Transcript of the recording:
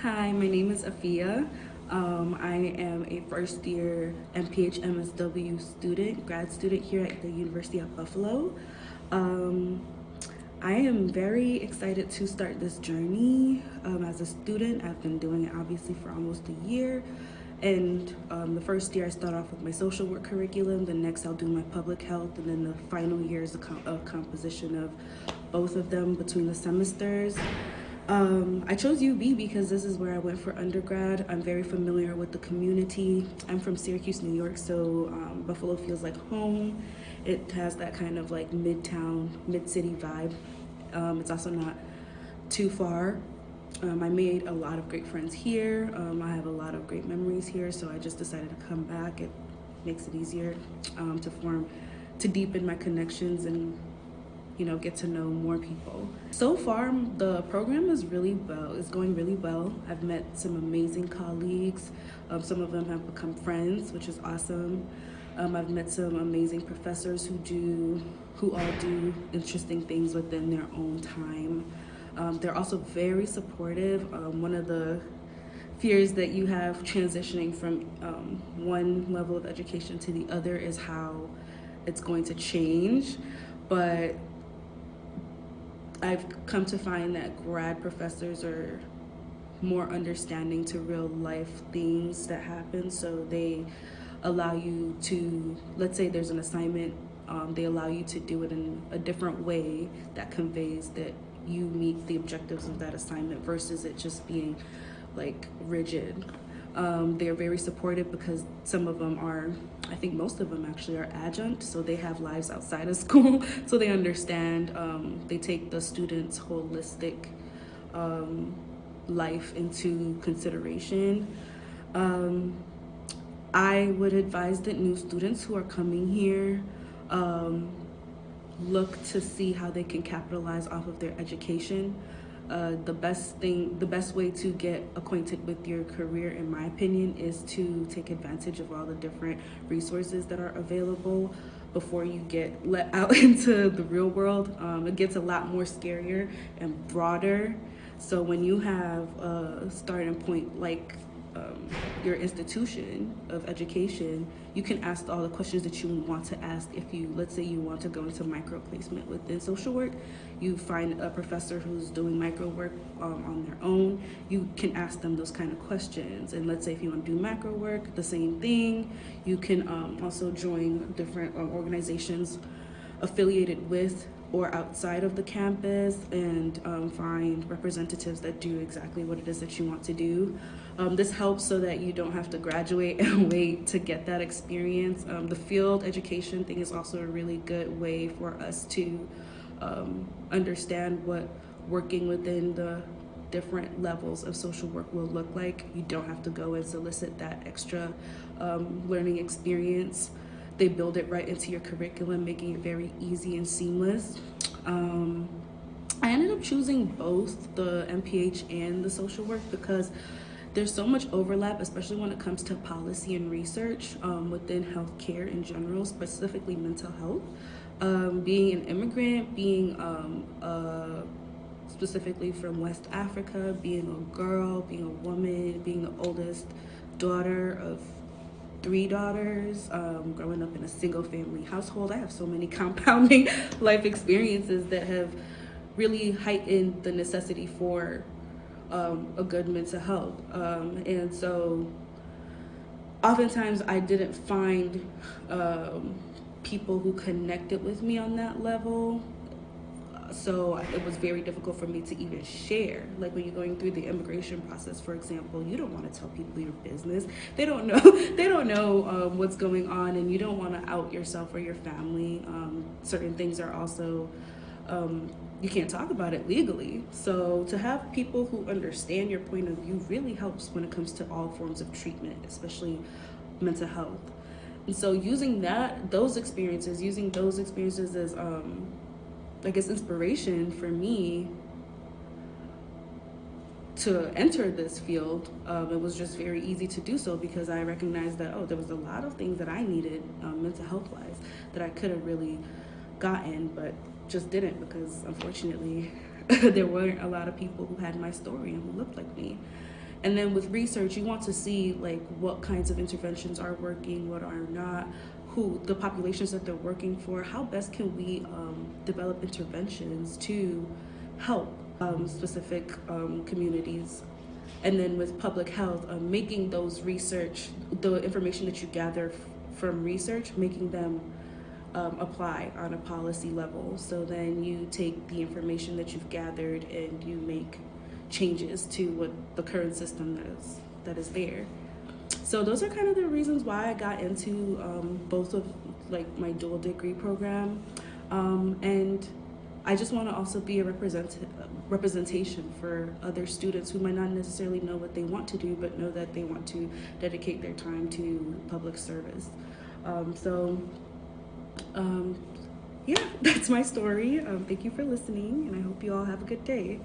Hi, my name is Afia. I am a first year MPH MSW student, grad student here at the University of Buffalo. Um, I am very excited to start this journey as a student. I've been doing it obviously for almost a year. And the first year I start off with my social work curriculum, the next I'll do my public health, and then the final year is a composition of both of them between the semesters. I chose UB because this is where I went for undergrad. I'm very familiar with the community. I'm from Syracuse, New York, so Buffalo feels like home. It has that kind of like midtown, mid-city vibe. It's also not too far. I made a lot of great friends here. I have a lot of great memories here, so I just decided to come back. It makes it easier to deepen my connections and get to know more people. So far, the program is going really well. I've met some amazing colleagues. Some of them have become friends, which is awesome. I've met some amazing professors who all do interesting things within their own time. They're also very supportive. One of the fears that you have transitioning from one level of education to the other is how it's going to change, but I've come to find that grad professors are more understanding to real life things that happen. So they allow you to, let's say there's an assignment, they allow you to do it in a different way that conveys that you meet the objectives of that assignment versus it just being like rigid. They're very supportive because some of them are, I think most of them actually are adjunct, so they have lives outside of school, so they understand. They take the students' holistic life into consideration. I would advise that new students who are coming here look to see how they can capitalize off of their education. The best way to get acquainted with your career, in my opinion, is to take advantage of all the different resources that are available before you get let out into the real world. It gets a lot more scarier and broader. So when you have a starting point like your institution of education, you can ask all the questions that you want to ask. If you, let's say you want to go into micro placement within social work, you find a professor who's doing micro work on their own, you can ask them those kind of questions. And let's say if you want to do macro work, the same thing. You can also join different organizations affiliated with or outside of the campus and find representatives that do exactly what it is that you want to do. This helps so that you don't have to graduate and wait to get that experience. The field education thing is also a really good way for us to understand what working within the different levels of social work will look like. You don't have to go and solicit that extra learning experience. They build it right into your curriculum, making it very easy and seamless. I ended up choosing both the MPH and the social work because there's so much overlap, especially when it comes to policy and research within healthcare in general, specifically mental health. Being an immigrant, being specifically from West Africa, being a girl, being a woman, being the oldest daughter of 3 daughters, growing up in a single family household. I have so many compounding life experiences that have really heightened the necessity for a good mental health. And so oftentimes I didn't find people who connected with me on that level. So it was very difficult for me to even share. Like when you're going through the immigration process, for example, you don't want to tell people your business. They don't know. They don't know what's going on, and you don't want to out yourself or your family. Certain things are also you can't talk about it legally. So to have people who understand your point of view really helps when it comes to all forms of treatment, especially mental health. And so using those experiences as I guess inspiration for me to enter this field, it was just very easy to do so because I recognized that there was a lot of things that I needed mental health wise that I could have really gotten, but just didn't because unfortunately there weren't a lot of people who had my story and who looked like me. And then with research, you want to see like what kinds of interventions are working, what are not, who the populations that they're working for, how best can we develop interventions to help specific communities. And then with public health, making those research, the information that you gather from research, making them apply on a policy level. So then you take the information that you've gathered and you make changes to what the current system that is there. So those are kind of the reasons why I got into both of like my dual degree program, and I just want to also be a representation for other students who might not necessarily know what they want to do, but know that they want to dedicate their time to public service. Yeah, that's my story. Thank you for listening, and I hope you all have a good day.